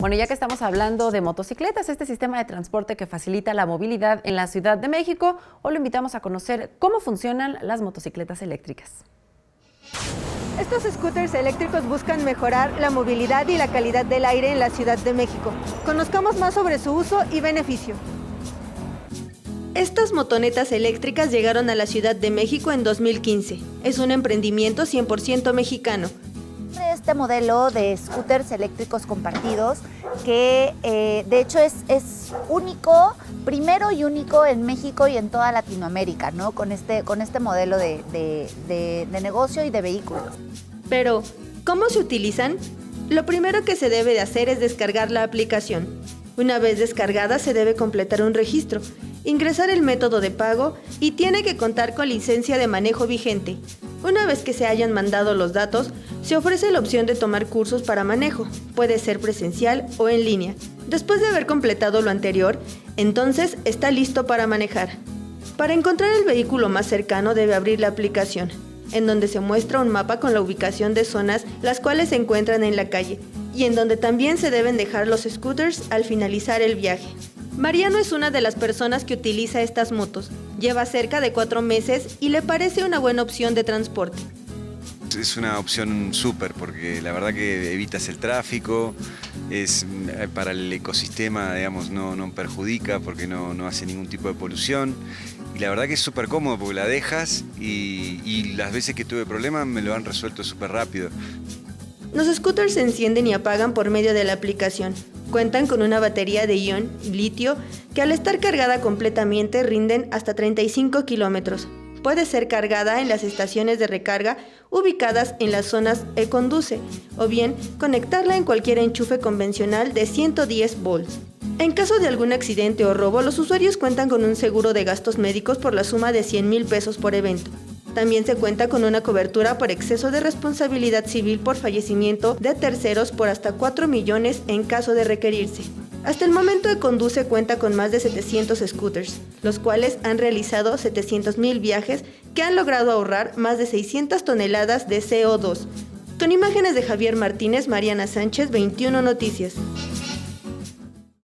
Bueno, ya que estamos hablando de motocicletas, este sistema de transporte que facilita la movilidad en la Ciudad de México, hoy lo invitamos a conocer cómo funcionan las motocicletas eléctricas. Estos scooters eléctricos buscan mejorar la movilidad y la calidad del aire en la Ciudad de México. Conozcamos más sobre su uso y beneficio. Estas motonetas eléctricas llegaron a la Ciudad de México en 2015. Es un emprendimiento 100% mexicano. Este modelo de scooters eléctricos compartidos que de hecho es único, primero y único en México y en toda Latinoamérica, ¿no? Con este modelo de negocio y de vehículos. Pero, ¿cómo se utilizan? Lo primero que se debe de hacer es descargar la aplicación. Una vez descargada se debe completar un registro, ingresar el método de pago y tiene que contar con licencia de manejo vigente. Una vez que se hayan mandado los datos, se ofrece la opción de tomar cursos para manejo, puede ser presencial o en línea. Después de haber completado lo anterior, entonces está listo para manejar. Para encontrar el vehículo más cercano debe abrir la aplicación, en donde se muestra un mapa con la ubicación de zonas las cuales se encuentran en la calle, y en donde también se deben dejar los scooters al finalizar el viaje. Mariano es una de las personas que utiliza estas motos. Lleva cerca de 4 meses y le parece una buena opción de transporte. Es una opción súper porque la verdad que evitas el tráfico, es para el ecosistema, digamos, no perjudica porque no hace ningún tipo de polución. Y la verdad que es súper cómodo porque la dejas y las veces que tuve problemas me lo han resuelto súper rápido. Los scooters se encienden y apagan por medio de la aplicación. Cuentan con una batería de ion litio que al estar cargada completamente rinden hasta 35 kilómetros. Puede ser cargada en las estaciones de recarga ubicadas en las zonas e-conduce o bien conectarla en cualquier enchufe convencional de 110 volts. En caso de algún accidente o robo, los usuarios cuentan con un seguro de gastos médicos por la suma de 100,000 pesos por evento. También se cuenta con una cobertura por exceso de responsabilidad civil por fallecimiento de terceros por hasta 4 millones en caso de requerirse. Hasta el momento e-conduce cuenta con más de 700 scooters, los cuales han realizado 700,000 viajes que han logrado ahorrar más de 600 toneladas de CO2. Con imágenes de Javier Martínez, Mariana Sánchez, 21 Noticias.